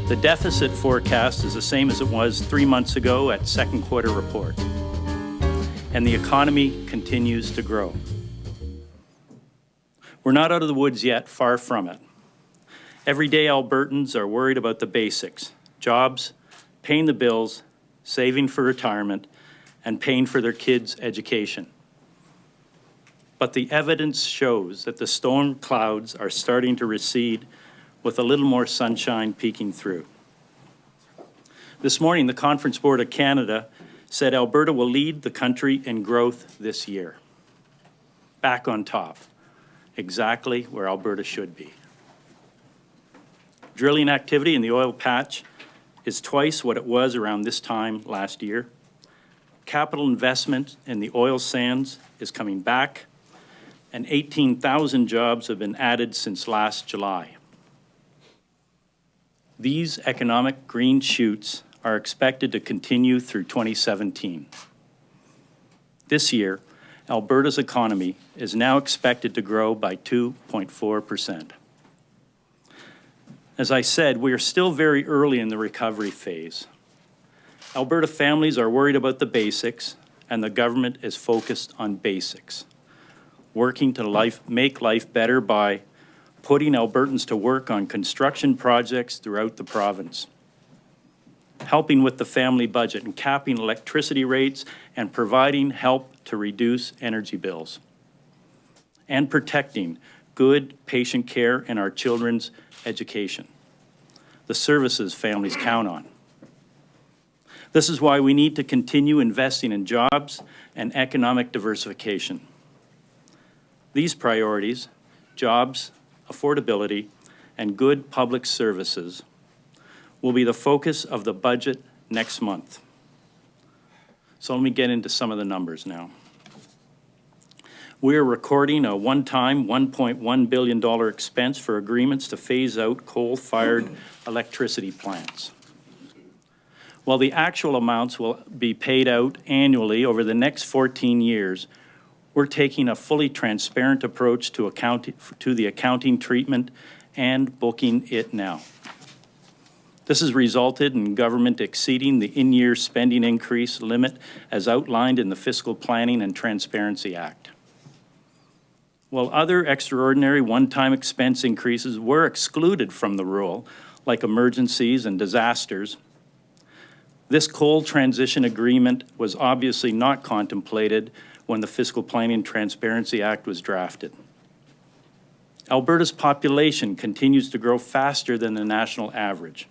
The deficit forecast is the same as it was 3 months ago at second quarter report. And the economy continues to grow. We're not out of the woods yet, far from it. Every day Albertans are worried about the basics: jobs, paying the bills, saving for retirement, and paying for their kids' education. But the evidence shows that the storm clouds are starting to recede with a little more sunshine peeking through. This morning, the Conference Board of Canada said Alberta will lead the country in growth this year. Back on top, exactly where Alberta should be. Drilling activity in the oil patch is twice what it was around this time last year. Capital investment in the oil sands is coming back, and 18,000 jobs have been added since last July. These economic green shoots are expected to continue through 2017. This year, Alberta's economy is now expected to grow by 2.4%. As I said, we are still very early in the recovery phase. Alberta families are worried about the basics, and the government is focused on basics, working to make life better by putting Albertans to work on construction projects throughout the province, helping with the family budget and capping electricity rates and providing help to reduce energy bills, and protecting good patient care in our children's education, the services families count on. This is why we need to continue investing in jobs and economic diversification. These priorities, jobs, affordability, and good public services, will be the focus of the budget next month. So let me get into some of the numbers now. We are recording a one-time $1.1 billion expense for agreements to phase out coal-fired electricity plants. While the actual amounts will be paid out annually over the next 14 years, we're taking a fully transparent approach to the accounting treatment and booking it now. This has resulted in government exceeding the in-year spending increase limit as outlined in the Fiscal Planning and Transparency Act. While other extraordinary one-time expense increases were excluded from the rule, like emergencies and disasters, this coal transition agreement was obviously not contemplated when the Fiscal Planning and Transparency Act was drafted. Alberta's population continues to grow faster than the national average.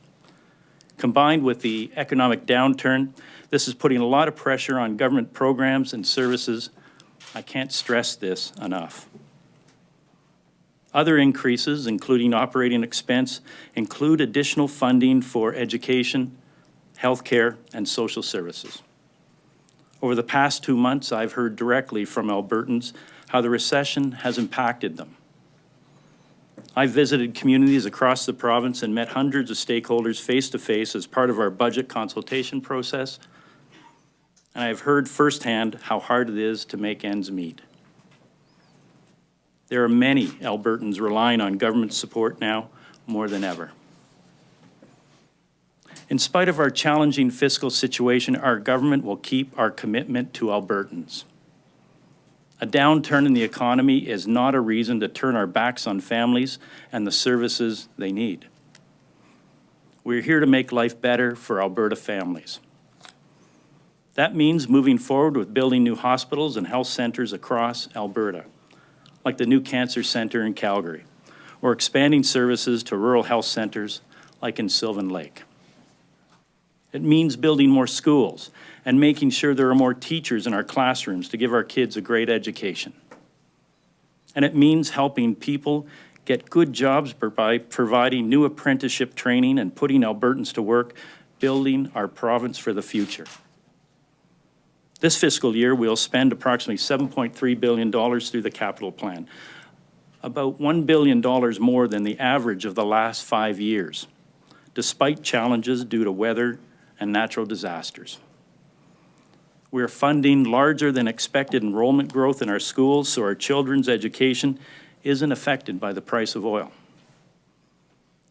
Combined with the economic downturn, this is putting a lot of pressure on government programs and services. I can't stress this enough. Other increases, including operating expense, include additional funding for education, healthcare, and social services. Over the past 2 months, I've heard directly from Albertans how the recession has impacted them. I've visited communities across the province and met hundreds of stakeholders face-to-face as part of our budget consultation process, and I've heard firsthand how hard it is to make ends meet. There are many Albertans relying on government support now more than ever. In spite of our challenging fiscal situation, our government will keep our commitment to Albertans. A downturn in the economy is not a reason to turn our backs on families and the services they need. We're here to make life better for Alberta families. That means moving forward with building new hospitals and health centres across Alberta, like the new cancer centre in Calgary, or expanding services to rural health centres like in Sylvan Lake. It means building more schools and making sure there are more teachers in our classrooms to give our kids a great education. And it means helping people get good jobs by providing new apprenticeship training and putting Albertans to work, building our province for the future. This fiscal year, we'll spend approximately $7.3 billion through the capital plan, about $1 billion more than the average of the last 5 years, despite challenges due to weather and natural disasters. We're funding larger than expected enrollment growth in our schools so our children's education isn't affected by the price of oil.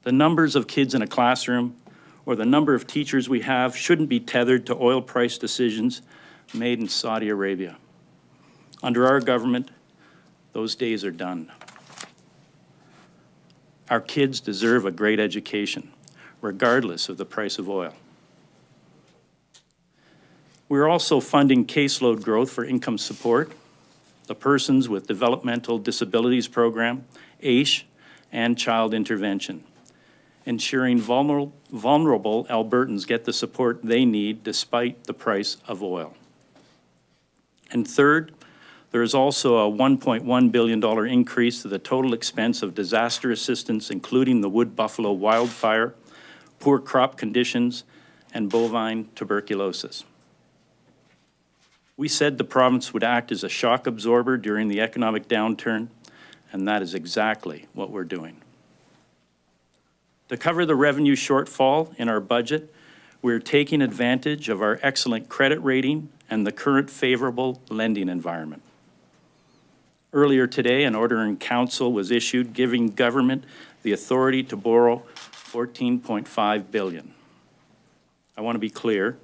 The numbers of kids in a classroom or the number of teachers we have shouldn't be tethered to oil price decisions made in Saudi Arabia. Under our government, those days are done. Our kids deserve a great education, regardless of the price of oil. We're also funding caseload growth for income support, the Persons with Developmental Disabilities Program, AISH, and child intervention, ensuring vulnerable Albertans get the support they need despite the price of oil. And third, there is also a $1.1 billion increase to the total expense of disaster assistance, including the Wood Buffalo wildfire, poor crop conditions, and bovine tuberculosis. We said the province would act as a shock absorber during the economic downturn, and that is exactly what we're doing. To cover the revenue shortfall in our budget, we're taking advantage of our excellent credit rating and the current favorable lending environment. Earlier today, an order in council was issued giving government the authority to borrow $14.5 billion. I want to be clear.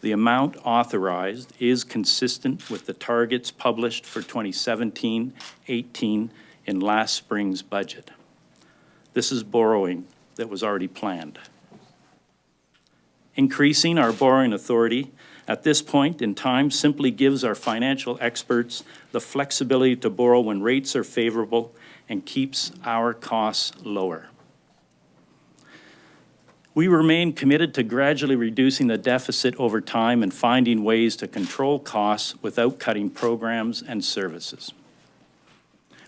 The amount authorized is consistent with the targets published for 2017-18 in last spring's budget. This is borrowing that was already planned. Increasing our borrowing authority at this point in time simply gives our financial experts the flexibility to borrow when rates are favorable and keeps our costs lower. We remain committed to gradually reducing the deficit over time and finding ways to control costs without cutting programs and services.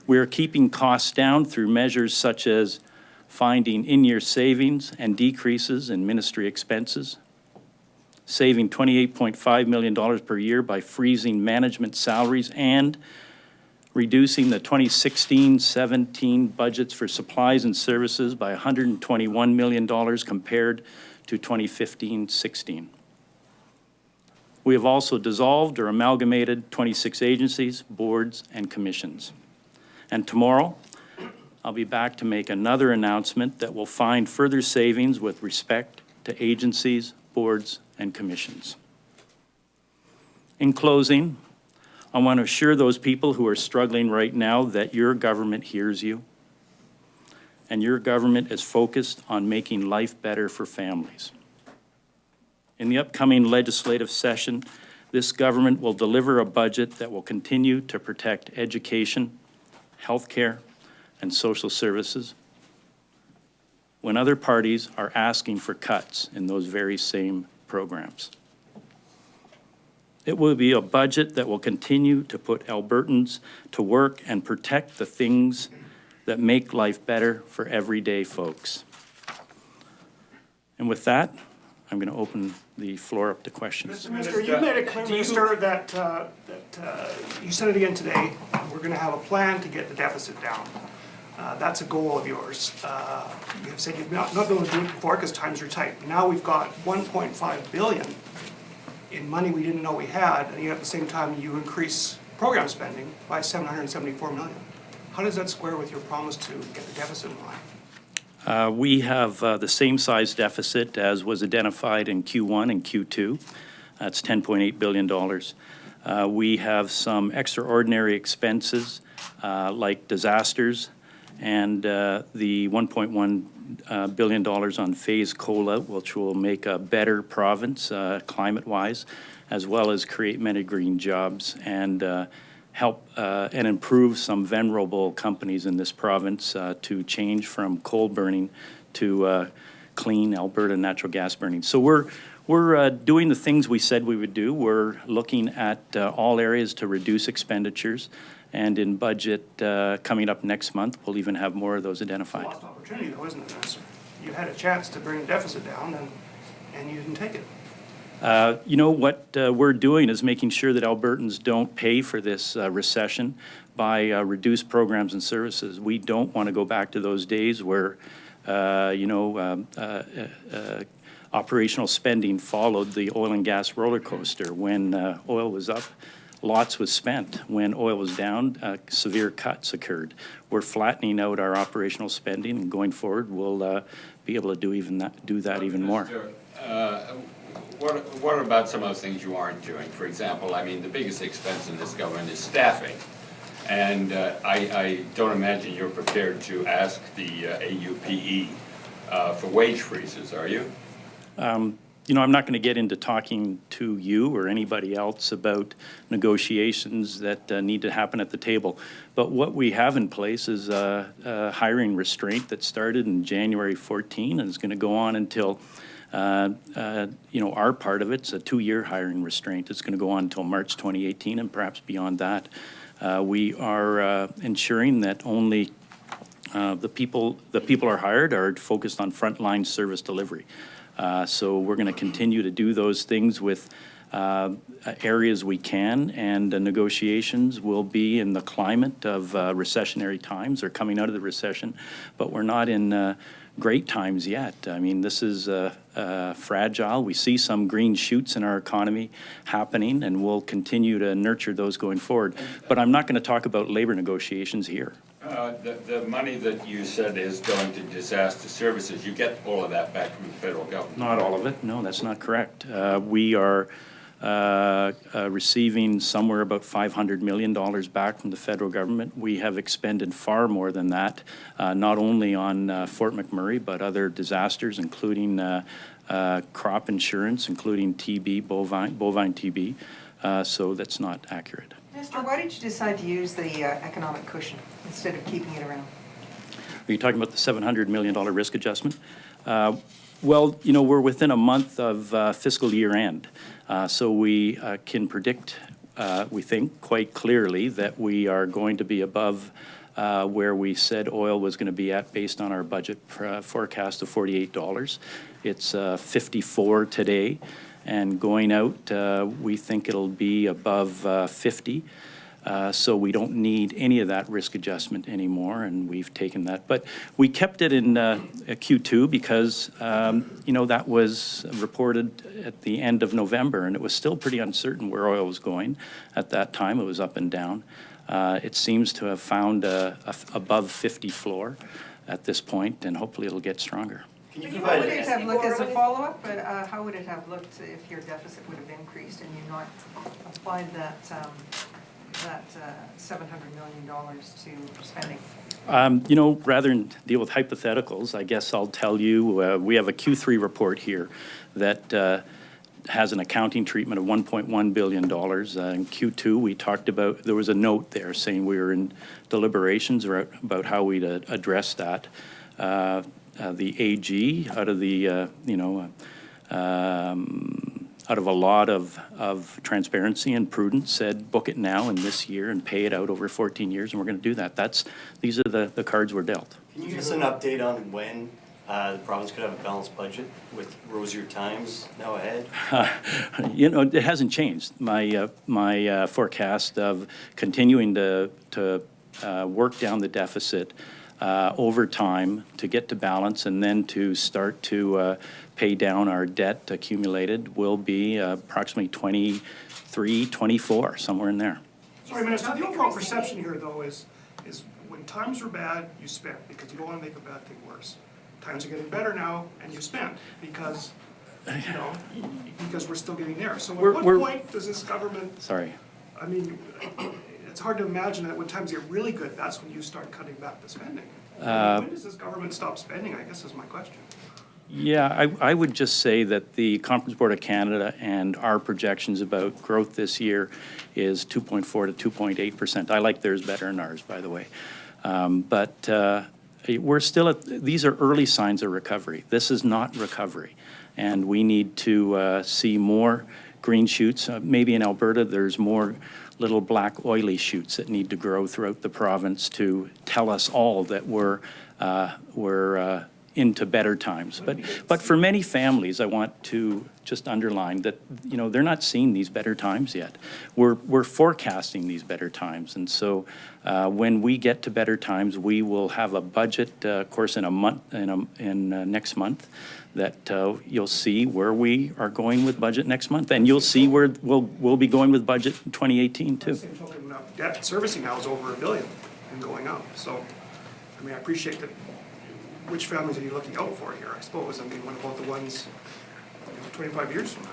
We are keeping costs down through measures such as finding in-year savings and decreases in ministry expenses, saving $28.5 million per year by freezing management salaries and reducing the 2016-17 budgets for supplies and services by $121 million compared to 2015-16. We have also dissolved or amalgamated 26 agencies, boards, and commissions. And tomorrow, I'll be back to make another announcement that will find further savings with respect to agencies, boards, and commissions. In closing, I want to assure those people who are struggling right now that your government hears you, and your government is focused on making life better for families. In the upcoming legislative session, this government will deliver a budget that will continue to protect education, healthcare, and social services when other parties are asking for cuts in those very same programs. It will be a budget that will continue to put Albertans to work and protect the things that make life better for everyday folks. And with that, I'm going to open the floor up to questions. Mr. Minister, you made it clear, Minister, that you said it again today, we're going to have a plan to get the deficit down. That's a goal of yours. You have said you've not been able to do it before because times are tight. Now we've got $1.5 billion in money we didn't know we had, and yet at the same time you increase program spending by $774 million. How does that square with your promise to get the deficit in line? We have the same size deficit as was identified in Q1 and Q2. That's $10.8 billion. We have some extraordinary expenses like disasters and the $1.1 billion on phase COLA, which will make a better province climate-wise, as well as create many green jobs and help and improve some venerable companies in this province to change from coal burning to clean Alberta natural gas burning. So we're doing the things we said we would do. We're looking at all areas to reduce expenditures. And in budget coming up next month, we'll even have more of those identified. It's a lost opportunity, though, isn't it, Minister? You had a chance to bring the deficit down, and you didn't take it. You know, what we're doing is making sure that Albertans don't pay for this recession by reduced programs and services. We don't want to go back to those days where, operational spending followed the oil and gas roller coaster. When oil was up, lots was spent. When oil was down, severe cuts occurred. We're flattening out our operational spending, and going forward, we'll be able to do that even more. What about some of the things you aren't doing? For example, I mean, the biggest expense in this government is staffing. And I don't imagine you're prepared to ask the AUPE for wage freezes, are you? You know, I'm not going to get into talking to you or anybody else about negotiations that need to happen at the table. But what we have in place is a hiring restraint that started in January 14 and is going to go on until, you know, our part of it's a 2-year hiring restraint. It's going to go on until March 2018 and perhaps beyond that. We are ensuring that only the people are hired are focused on frontline service delivery. So we're going to continue to do those things with areas we can, and negotiations will be in the climate of recessionary times or coming out of the recession, but we're not in great times yet. I mean, this is fragile. We see some green shoots in our economy happening, and we'll continue to nurture those going forward. But I'm not going to talk about labor negotiations here. The money that you said is going to disaster services, you get all of that back from the federal government? Not all of it. No, that's not correct. We are receiving somewhere about $500 million back from the federal government. We have expended far more than that, not only on Fort McMurray, but other disasters, including crop insurance, including TB, bovine TB. So that's not accurate. Minister, why did you decide to use the economic cushion instead of keeping it around? Are you talking about the $700 million risk adjustment? Well, you know, we're within a month of fiscal year end. So we can predict, we think, quite clearly that we are going to be above where we said oil was going to be at based on our budget forecast of $48. It's 54 today. And going out, we think it'll be above 50. So we don't need any of that risk adjustment anymore, and we've taken that. But we kept it in Q2 because, you know, that was reported at the end of November, and it was still pretty uncertain where oil was going at that time. It was up and down. It seems to have found a above 50 floor at this point, and hopefully it'll get stronger. How would it have looked as a follow-up? How would it have looked if your deficit would have increased and you not applied that $700 million to spending? You know, rather than deal with hypotheticals, I guess I'll tell you, we have a Q3 report here that has an accounting treatment of $1.1 billion. In Q2, we talked about, there was a note there saying we were in deliberations about how we'd address that. The AG, out of the, you know, out of a lot of transparency and prudence, said book it now in this year and pay it out over 14 years, and we're going to do that. These are the cards we're dealt. Can you give us an update on when the province could have a balanced budget with rosier times now ahead? You know, it hasn't changed. My forecast of continuing to work down the deficit over time to get to balance and then to start to pay down our debt accumulated will be approximately 23, 24, somewhere in there. Sorry, Minister, the overall perception here, though, is when times are bad, you spend because you don't want to make a bad thing worse. Times are getting better now, and you spend because, you know, because we're still getting there. So at what point does this government... Sorry. I mean, it's hard to imagine that when times get really good, that's when you start cutting back the spending. When does this government stop spending, I guess is my question. Yeah, I would just say that the Conference Board of Canada and our projections about growth this year is 2.4 to 2.8%. I like theirs better than ours, by the way. But we're still at, these are early signs of recovery. This is not recovery. And we need to see more green shoots. Maybe in Alberta, there's more little black oily shoots that need to grow throughout the province to tell us all that we're into better times. But for many families, I want to just underline that, you know, they're not seeing these better times yet. We're forecasting these better times. And so when we get to better times, we will have a budget, of course, in next month, that you'll see where we are going with budget next month. And you'll see where we'll be going with budget in 2018 too. Same token, debt servicing now is over $1 billion and going up. So, I mean, I appreciate that. Which families are you looking out for here, I suppose? I mean, what about the ones, 25 years from now?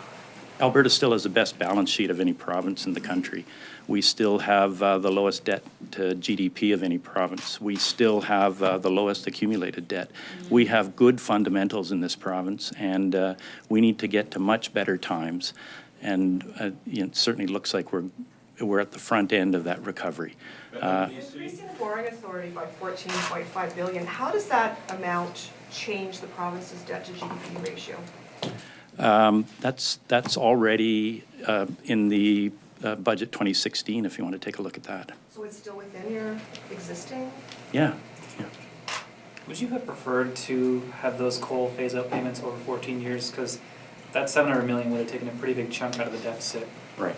Alberta still has the best balance sheet of any province in the country. We still have the lowest debt to GDP of any province. We still have the lowest accumulated debt. We have good fundamentals in this province, and we need to get to much better times. And it certainly looks like we're at the front end of that recovery. Increasing the borrowing authority by $14.5 billion, how does that amount change the province's debt to GDP ratio? That's already in the budget 2016, if you want to take a look at that. So it's still within your existing? Yeah. Would you have preferred to have those coal phase-out payments over 14 years? Because that $700 million would have taken a pretty big chunk out of the deficit. Right.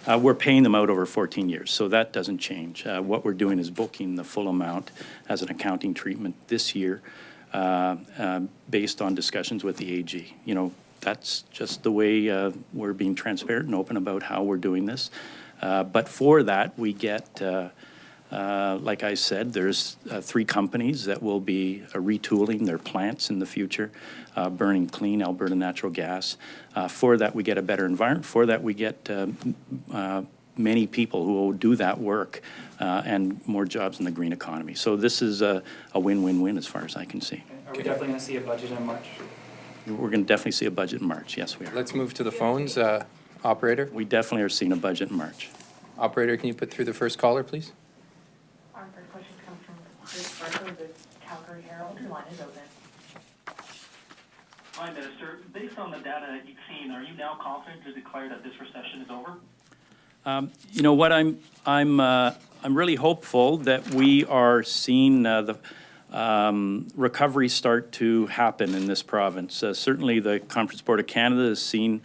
We're paying them out over 14 years, so that doesn't change. What we're doing is booking the full amount as an accounting treatment this year based on discussions with the AG. You know, that's just the way we're being transparent and open about how we're doing this. But for that, we get, like I said, there's 3 companies that will be retooling their plants in the future, burning clean Alberta natural gas. For that, we get a better environment. For that, we get many people who will do that work and more jobs in the green economy. So this is a win-win-win as far as I can see. Are we definitely going to see a budget in March? We're going to definitely see a budget in March. Yes, we are. Let's move to the phones. Operator? We definitely are seeing a budget in March. Operator, can you put through the first caller, please? Our first question comes from Chris Barker of the Calgary Herald. Your line is open. Hi, Minister. Based on the data that you've seen, are you now confident to declare that this recession is over? You know what? I'm really hopeful that we are seeing the recovery start to happen in this province. Certainly, the Conference Board of Canada is saying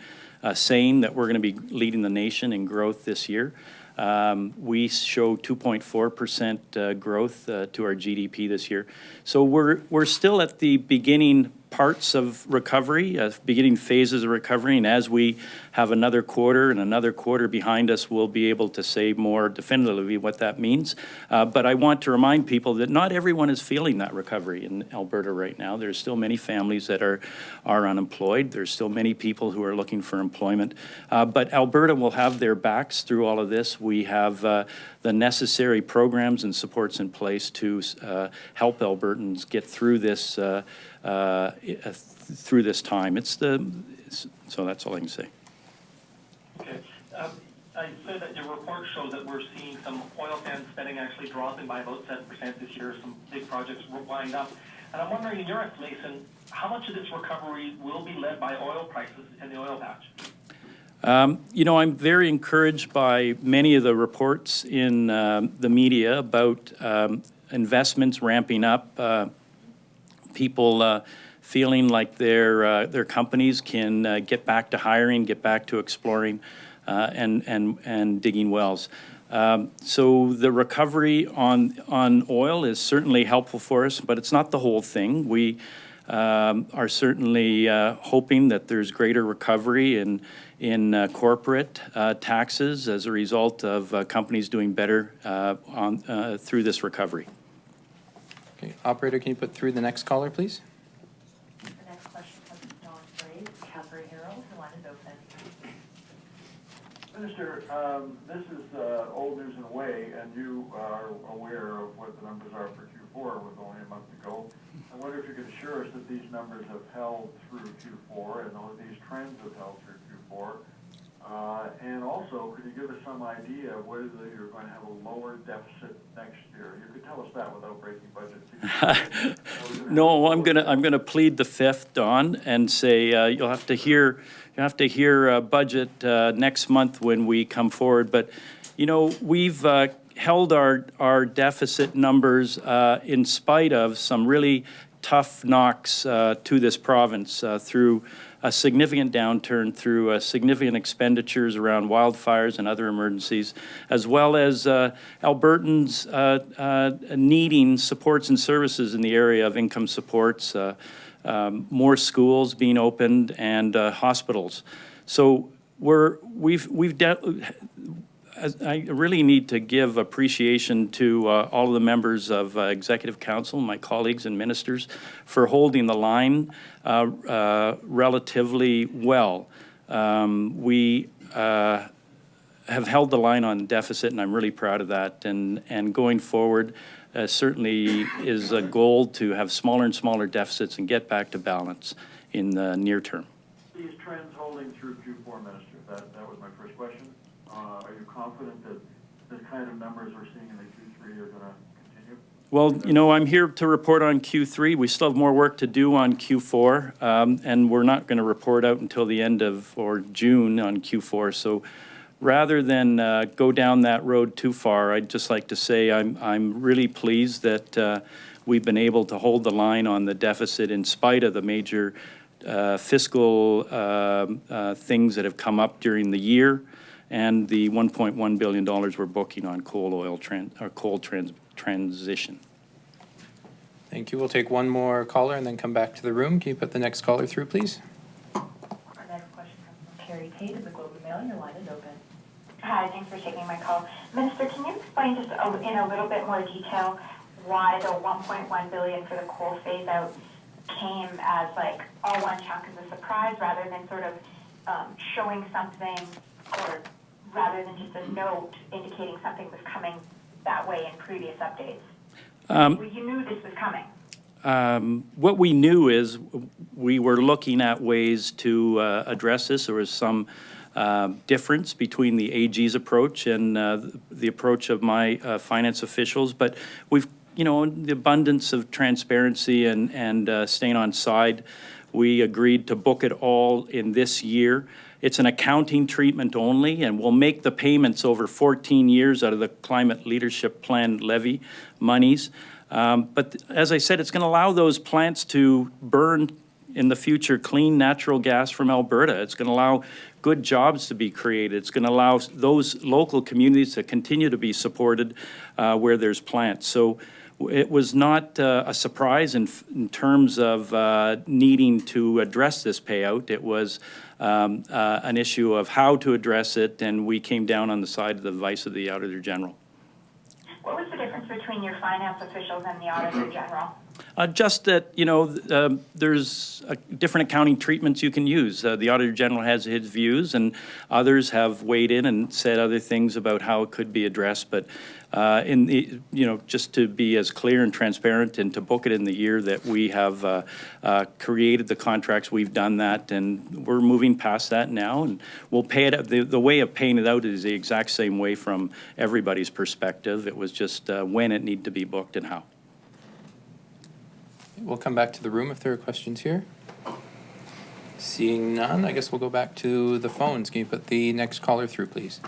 that we're going to be leading the nation in growth this year. We show 2.4% growth to our GDP this year. So we're still at the beginning parts of recovery, beginning phases of recovery, and as we have another quarter and another quarter behind us, we'll be able to say more definitively what that means. But I want to remind people that not everyone is feeling that recovery in Alberta right now. There's still many families that are unemployed. There's still many people who are looking for employment. But Alberta will have their backs through all of this. We have the necessary programs and supports in place to help Albertans get through this time. So that's all I can say. Okay. I said that your report shows that we're seeing some oil sands spending actually dropping by about 7% this year. Some big projects were lined up. And I'm wondering, in your estimation, how much of this recovery will be led by oil prices in the oil patch? You know, I'm very encouraged by many of the reports in the media about investments ramping up, people feeling like their companies can get back to hiring, get back to exploring, and digging wells. So the recovery on oil is certainly helpful for us, but it's not the whole thing. We are certainly hoping that there's greater recovery in corporate taxes as a result of companies doing better through this recovery. Okay. Operator, can you put through the next caller, please? The next question comes from Don Gray, Calgary Herald. Your line is open. Minister, this is old news in a way, and you are aware of what the numbers are for Q4 with only a month ago. I wonder if you could assure us that these numbers have held through Q4 and all of these trends have held through Q4. And also, could you give us some idea of whether you're going to have a lower deficit next year? You could tell us that without breaking budget. No, I'm gonna plead the fifth, Don, and say you'll have to hear budget next month when we come forward. But you know, we've held our deficit numbers in spite of some really tough knocks to this province through a significant downturn, through significant expenditures around wildfires and other emergencies, as well as Albertans needing supports and services in the area of income supports, more schools being opened, and hospitals. So I really need to give appreciation to all of the members of Executive Council, my colleagues and ministers, for holding the line relatively well. We have held the line on deficit, and I'm really proud of that. And going forward, certainly is a goal to have smaller and smaller deficits and get back to balance in the near term. These trends holding through Q4, Minister, that was my first question. Are you confident that the kind of numbers we're seeing in the Q3 are going to continue? Well, you know, I'm here to report on Q3. We still have more work to do on Q4, and we're not going to report out until the end of June on Q4. So rather than go down that road too far, I'd just like to say I'm really pleased that we've been able to hold the line on the deficit in spite of the major fiscal things that have come up during the year, and the $1.1 billion we're booking on coal transition. Thank you. We'll take one more caller and then come back to the room. Can you put the next caller through, please? Our next question comes from Carrie Tate of the Globe and Mail. Your line is open. Hi, thanks for taking my call. Minister, can you explain just in a little bit more detail why the $1.1 billion for the coal phase out came as like all one chunk as a surprise rather than sort of showing something, or rather than just a note indicating something was coming that way in previous updates? You knew this was coming. What we knew is we were looking at ways to address this. There was some difference between the AG's approach and the approach of my finance officials, but we've, you know, in the abundance of transparency and staying on side, we agreed to book it all in this year. It's an accounting treatment only, and we'll make the payments over 14 years out of the Climate Leadership Plan levy monies. But as I said, it's going to allow those plants to burn in the future clean natural gas from Alberta. It's going to allow good jobs to be created. It's going to allow those local communities to continue to be supported where there's plants. So it was not a surprise in terms of needing to address this payout. It was an issue of how to address it, and we came down on the side of the advice of the Auditor General. What was the difference between your finance officials and the Auditor General? Just that, you know, there's different accounting treatments you can use. The Auditor General has his views, and others have weighed in and said other things about how it could be addressed. But just to be as clear and transparent and to book it in the year that we have created the contracts, we've done that, and we're moving past that now, and we'll pay it. The way of paying it out is the exact same way from everybody's perspective. It was just when it needed to be booked and how. We'll come back to the room if there are questions here. Seeing none, I guess we'll go back to the phones. Can you put the next caller through, please?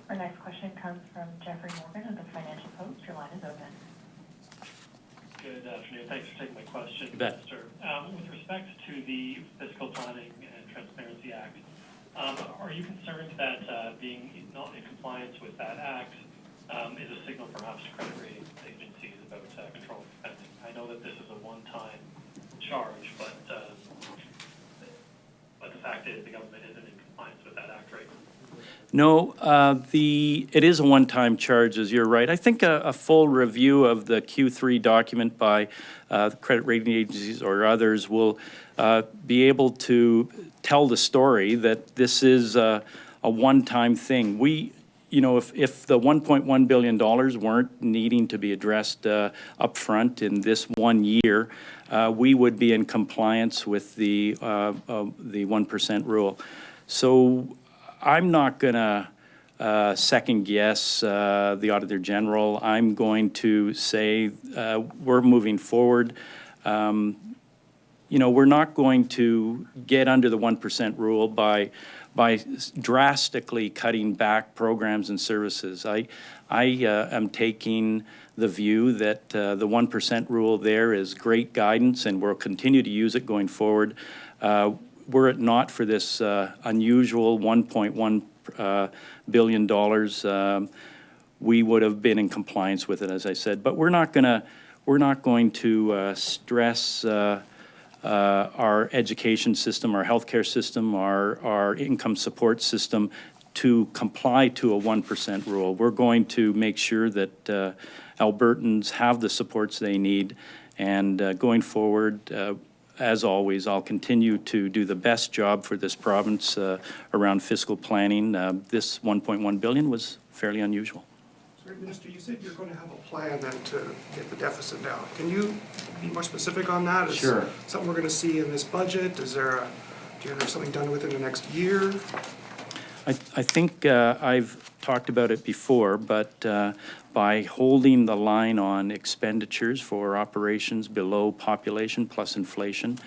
Our next question comes from Jeffrey Morgan of the Financial Post. Your line is open. Good afternoon. Thanks for taking my question, You bet. Minister. With respect to the Fiscal Planning and Transparency Act, are you concerned that being not in compliance with that act is a signal perhaps to credit rating agencies about control spending? I know that this is a one-time charge, but the fact is the government isn't in compliance with that act right now. No, it is a one-time charge, as you're right. I think a full review of the Q3 document by the credit rating agencies or others will be able to tell the story that this is a one-time thing. If the $1.1 billion weren't needing to be addressed up front in this 1 year, we would be in compliance with the 1% rule. So I'm not going to second guess the Auditor General. I'm going to say we're moving forward you know, we're not going to get under the 1% rule by drastically cutting back programs and services. I am taking the view that the 1% rule there is great guidance, and we'll continue to use it going forward. Were it not for this unusual $1.1 billion, we would have been in compliance with it, as I said. But we're not going to stress our education system, our healthcare system, our income support system to comply to a 1% rule. We're going to make sure that Albertans have the supports they need, and going forward, as always, I'll continue to do the best job for this province around fiscal planning. This $1.1 billion was fairly unusual. Sorry, Minister, you said you're going to have a plan then to get the deficit down. Can you be more specific on that? Is Sure. something we're going to see in this budget? Do you have something done within the next year? I think I've talked about it before, but by holding the line on expenditures for operations below population plus inflation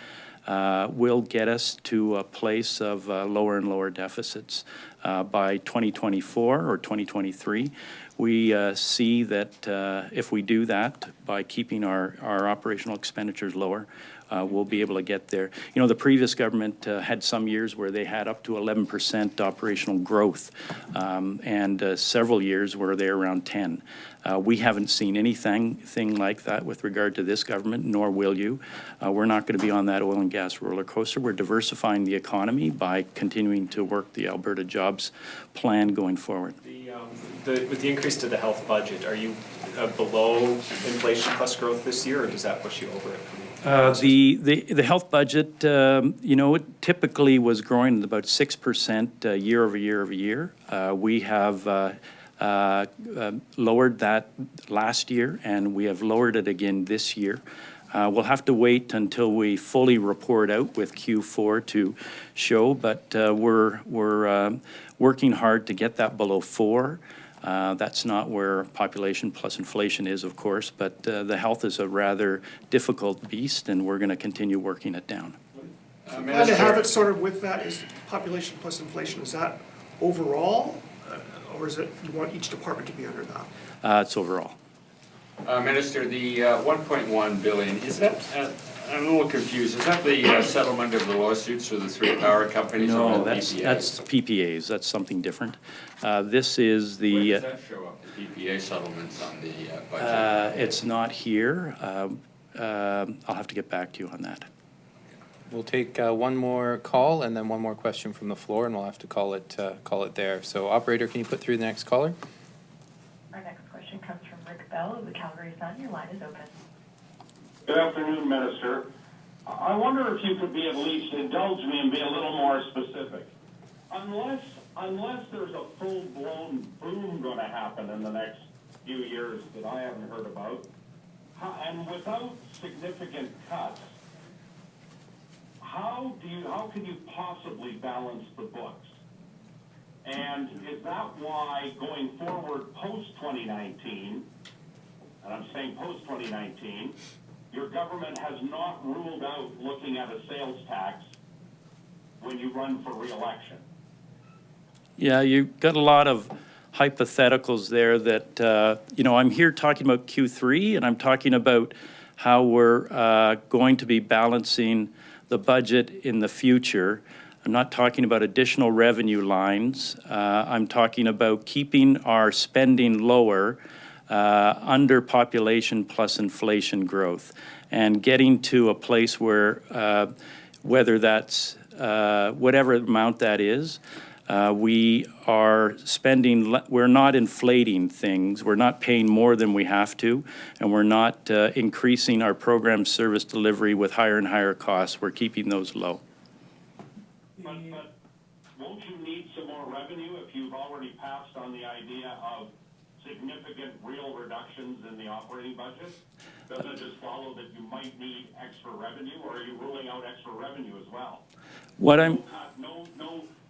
will get us to a place of lower and lower deficits. By 2024 or 2023, we see that if we do that by keeping our operational expenditures lower, we'll be able to get there. You know, the previous government had some years where they had up to 11% operational growth, and several years where they're around 10. We haven't seen anything like that with regard to this government, nor will you. We're not going to be on that oil and gas roller coaster. We're diversifying the economy by continuing to work the Alberta Jobs Plan going forward. With the increase to the health budget, are you below inflation plus growth this year, or does that push you over it? The health budget, you know, it typically was growing at about 6% year over year over year. We have lowered that last year, and we have lowered it again this year. We'll have to wait until we fully report out with Q4 to show, but we're working hard to get that below 4. That's not where population plus inflation is, of course, but the health is a rather difficult beast, and we're going to continue working it down. And to have it sort of with that is population plus inflation. Is that overall, or is it you want each department to be under that? It's overall. Minister, the $1.1 billion, is that, I'm a little confused, is that the settlement of the lawsuits for the 3 power companies? No, that's PPAs. That's something different. This is the... Where does that show up, the PPA settlements on the budget? It's not here. I'll have to get back to you on that. We'll take one more call and then one more question from the floor, and we'll have to call it there. So, operator, can you put through the next caller? Our next question comes from Rick Bell of the Calgary Sun. Your line is open. Good afternoon, Minister. I wonder if you could be at least indulge me and be a little more specific. Unless there's a full-blown boom going to happen in the next few years that I haven't heard about, and without significant cuts, how can you possibly balance the books? And is that why going forward post-2019, and I'm saying post-2019, your government has not ruled out looking at a sales tax when you run for re-election? Yeah, you've got a lot of hypotheticals there that, you know, I'm here talking about Q3, and I'm talking about how we're going to be balancing the budget in the future. I'm not talking about additional revenue lines. I'm talking about keeping our spending lower under population plus inflation growth, and getting to a place where, whether that's whatever amount that is, we are spending, we're not inflating things, we're not paying more than we have to, and we're not increasing our program service delivery with higher and higher costs. We're keeping those low. But won't you need some more revenue if you've already passed on the idea of significant real reductions in the operating budget? Doesn't it just follow that you might need extra revenue, or are you ruling out extra revenue as well? What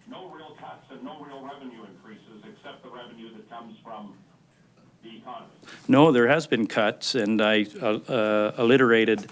No real cuts and no real revenue increases except the revenue that comes from the economy. No, there has been cuts, and I alliterated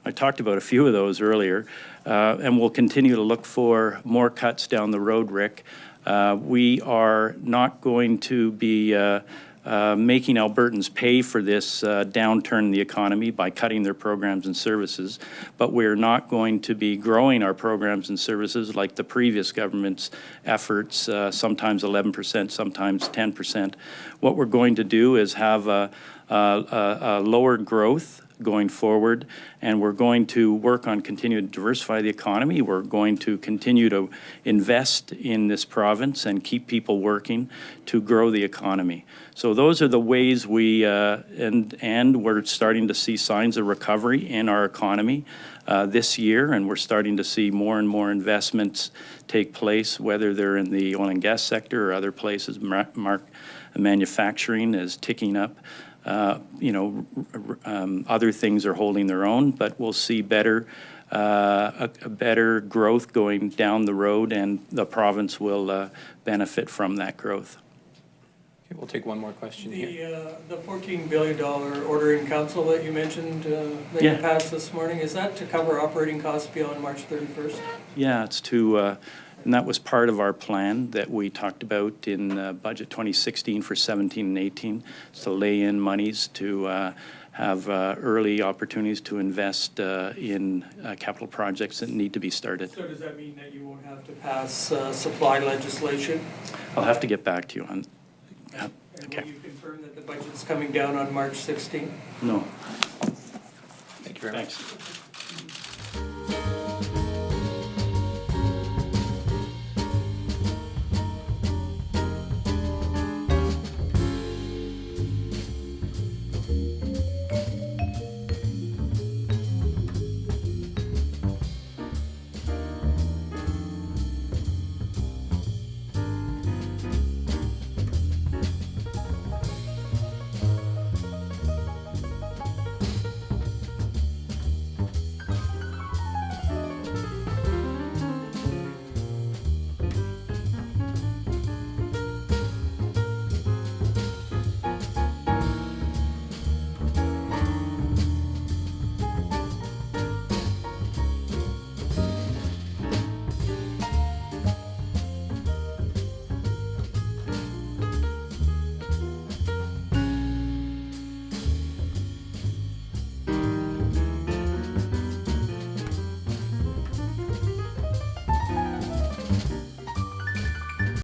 I talked about a few of those earlier, and we'll continue to look for more cuts down the road, Rick. We are not going to be making Albertans pay for this downturn in the economy by cutting their programs and services, but we're not going to be growing our programs and services like the previous government's efforts, sometimes 11%, sometimes 10%. What we're going to do is have a lower growth going forward, and we're going to work on continuing to diversify the economy. We're going to continue to invest in this province and keep people working to grow the economy. So those are the ways we, and we're starting to see signs of recovery in our economy this year, and we're starting to see more and more investments take place, whether they're in the oil and gas sector or other places. Manufacturing is ticking up. Other things are holding their own, but we'll see better growth going down the road, and the province will benefit from that growth. Okay, we'll take one more question here. The $14 billion order in council that you mentioned that you passed this morning, is that to cover operating costs beyond March 31st? Yeah, it's to, and that was part of our plan that we talked about in budget 2016 for 17 and 18, to lay in monies to have early opportunities to invest in capital projects that need to be started. So does that mean that you won't have to pass supply legislation? I'll have to get back to you on. Okay. Will you confirm that the budget's coming down on March 16th? No. Thank you very much. Thanks.